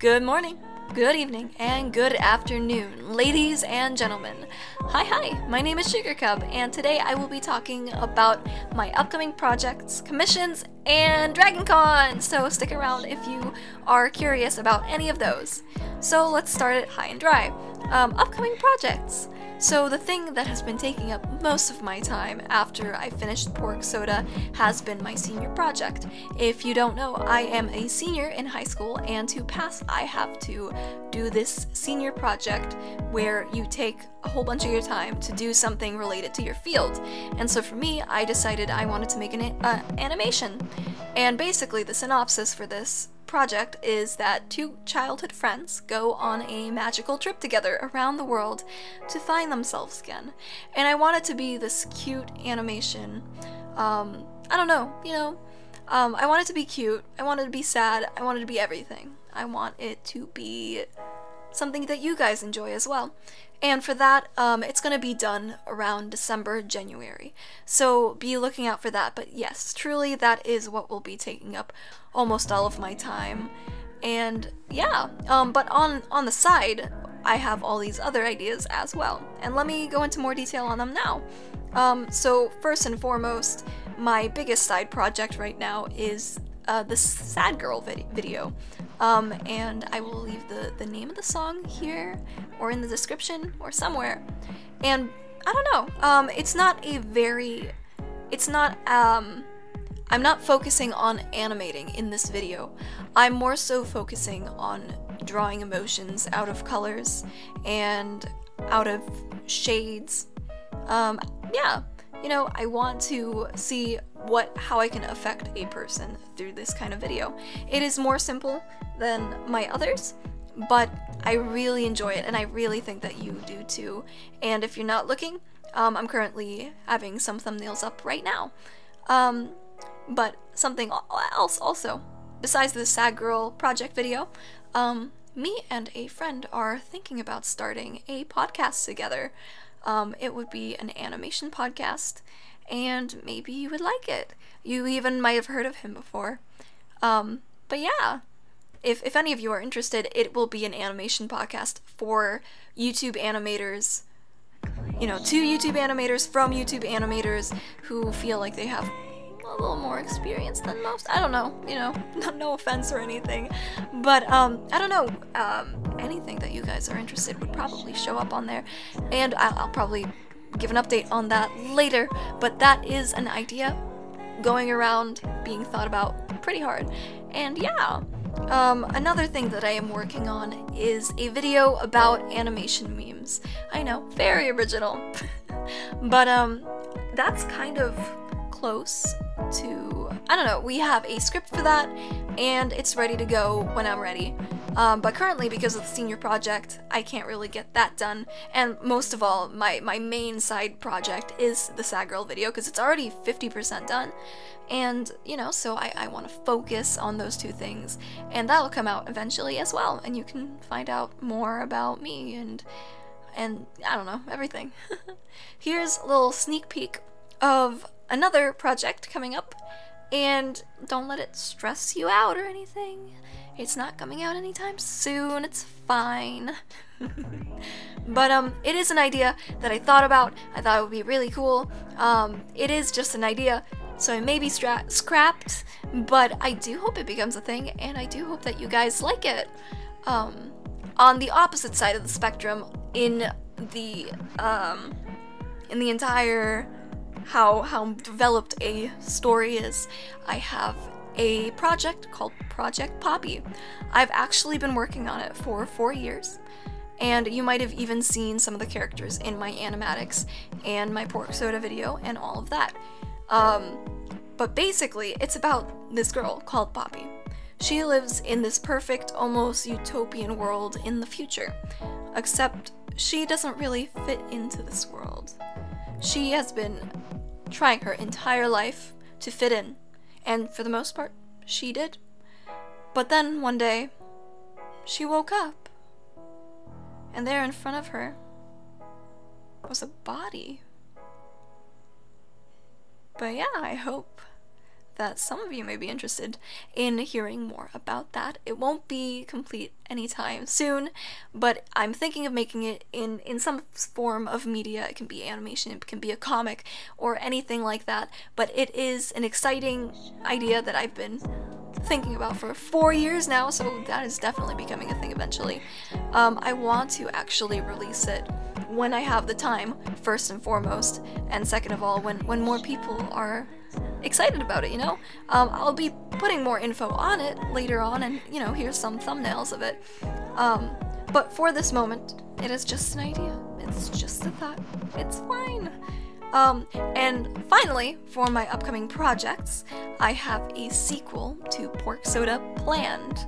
Good morning, good evening, and good afternoon, ladies and gentlemen. Hi, my name is Sugar Cub, and today I will be talking about my upcoming projects, commissions, and Dragoncon, so stick around if you are curious about any of those. So let's start it high and dry. Upcoming projects. So the thing that has been taking up most of my time after I finished Pork Soda has been my senior project. If you don't know, I am a senior in high school, and to pass I have to do this senior project where you take a whole bunch of your time to do something related to your field. And so for me, I decided I wanted to make an animation. And basically the synopsis for this project is that two childhood friends go on a magical trip together around the world to find themselves again. And I want it to be this cute animation. I don't know, I want it to be cute, I want it to be sad, I want it to be everything. I want it to be something that you guys enjoy as well. And for that, it's going to be done around December, January. So be looking out for that. But yes, truly that is what will be taking up almost all of my time. And yeah, but on the side, I have all these other ideas as well. And let me go into more detail on them now. So first and foremost, my biggest side project right now is the Sad Girl video. And I will leave the name of the song here, or in the description, or somewhere. And I don't know, I'm not focusing on animating in this video. I'm more so focusing on drawing emotions out of colors and out of shades. Yeah, I want to see how I can affect a person through this kind of video. It is more simple than my others, but I really enjoy it, and I really think that you do too. And if you're not looking, I'm currently having some thumbnails up right now. But something else also, besides the Sad Girl project video, me and a friend are thinking about starting a podcast together. It would be an animation podcast, and maybe you would like it. You even might have heard of him before. But yeah, if any of you are interested, it will be an animation podcast for YouTube animators, two YouTube animators from YouTube animators who feel like they have a little more experience than most. I don't know, no offense or anything, but I don't know, anything that you guys are interested would probably show up on there, and I'll probably give an update on that later, but that is an idea going around, being thought about pretty hard. And yeah, another thing that I am working on is a video about animation memes. I know, very original, but that's kind of close to, I don't know, we have a script for that, and it's ready to go when I'm ready. But currently, because of the senior project, I can't really get that done, and most of all, my main side project is the Sad Girl video, because it's already 50% done, and, so I want to focus on those two things, and that'll come out eventually as well, and you can find out more about me, and I don't know, everything. Here's a little sneak peek of another project coming up, and don't let it stress you out or anything. It's not coming out anytime soon, it's fine. But it is an idea that I thought about. I thought it would be really cool. It is just an idea, so it may be scrapped, but I do hope it becomes a thing, and I do hope that you guys like it. On the opposite side of the spectrum, in the entire how developed a story is, I have a project called Project Poppy. I've actually been working on it for 4 years, and you might have even seen some of the characters in my animatics and my Pork Soda video and all of that. But basically, it's about this girl called Poppy. She lives in this perfect, almost utopian world in the future, except she doesn't really fit into this world. She has been trying her entire life to fit in, and for the most part, she did. But then one day, she woke up, and there in front of her was a body. But yeah, I hope that some of you may be interested in hearing more about that. It won't be complete anytime soon, but I'm thinking of making it in some form of media. It can be animation, it can be a comic, or anything like that, but it is an exciting idea that I've been thinking about for 4 years now, so that is definitely becoming a thing eventually. I want to actually release it when I have the time, first and foremost, and second of all, when more people are excited about it, you know? I'll be putting more info on it later on, and, you know, here's some thumbnails of it. But for this moment, it is just an idea. It's just a thought. It's fine. And finally, for my upcoming projects, I have a sequel to Pork Soda planned.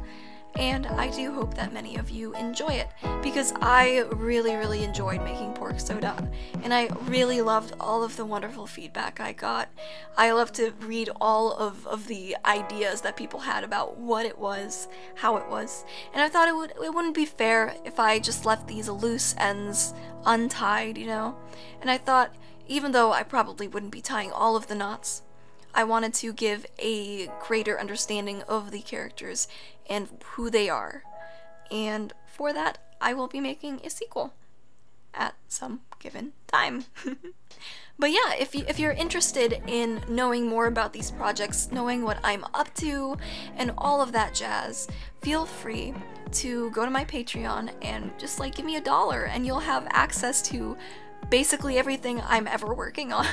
And I do hope that many of you enjoy it, because I really enjoyed making Pork Soda, and I really loved all of the wonderful feedback I got. I love to read all of the ideas that people had about what it was, how it was, and I thought it wouldn't be fair if I just left these loose ends untied, you know? And I thought, even though I probably wouldn't be tying all of the knots, I wanted to give a greater understanding of the characters and who they are. And for that, I will be making a sequel at some given time. But yeah, if you're interested in knowing more about these projects, knowing what I'm up to, and all of that jazz, feel free to go to my Patreon and just like give me $1 and you'll have access to basically everything I'm ever working on.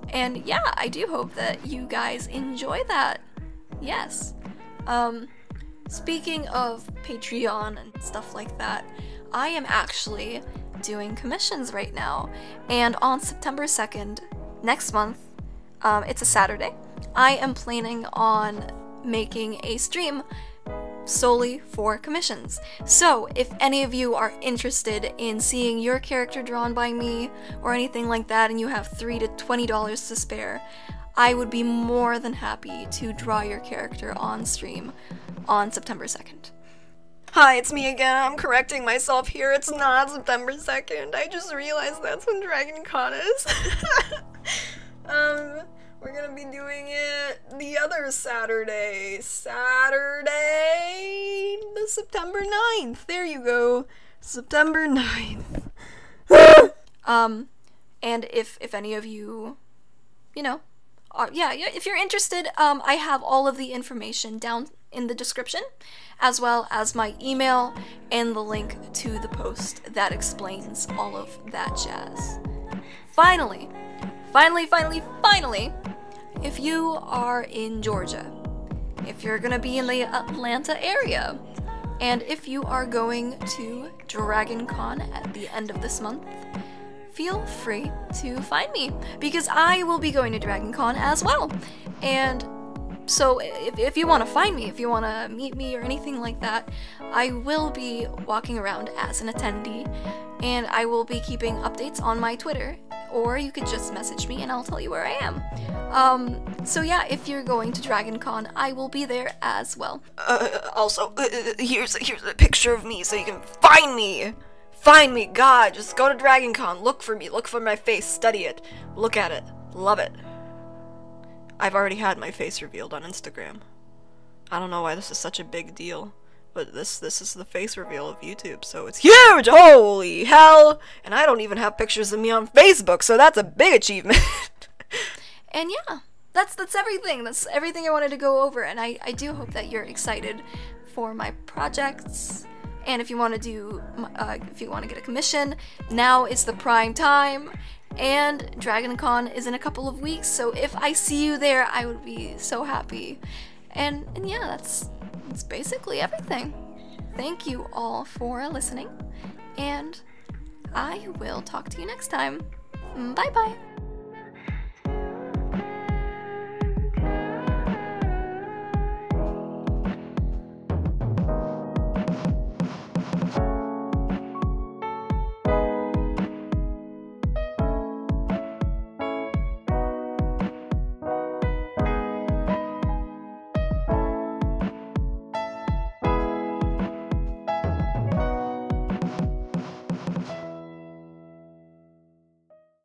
And yeah, I do hope that you guys enjoy that. Yes. Speaking of Patreon and stuff like that, I am actually doing commissions right now. And on September 2nd, next month, it's a Saturday, I am planning on making a stream solely for commissions. So if any of you are interested in seeing your character drawn by me or anything like that, and you have $3 to $20 to spare, I would be more than happy to draw your character on stream on September 2nd. Hi, it's me again. I'm correcting myself here. It's not September 2nd. I just realized that's when Dragoncon is. We're gonna be doing it the other Saturday. The September 9th. There you go. September 9th. And if any of you, you know, yeah, if you're interested, I have all of the information down in the description, as well as my email and the link to the post that explains all of that jazz. Finally, if you are in Georgia, if you're gonna be in the Atlanta area, and if you are going to Dragoncon at the end of this month, feel free to find me, because I will be going to Dragoncon as well. And so if you want to find me, if you want to meet me or anything like that, I will be walking around as an attendee, and I will be keeping updates on my Twitter, or you could just message me and I'll tell you where I am. So yeah, if you're going to Dragoncon, I will be there as well. Also, here's a picture of me so you can find me! Find me, God, just go to Dragoncon, look for me, look for my face, study it, look at it, love it. I've already had my face revealed on Instagram. I don't know why this is such a big deal, but this is the face reveal of YouTube, so it's huge! Holy hell! And I don't even have pictures of me on Facebook, so that's a big achievement. And yeah, that's everything. That's everything I wanted to go over, and I do hope that you're excited for my projects. And if you want to do, if you want to get a commission, now is the prime time. And Dragoncon is in a couple of weeks, so if I see you there, I would be so happy. And yeah, that's basically everything. Thank you all for listening, and I will talk to you next time. Bye bye.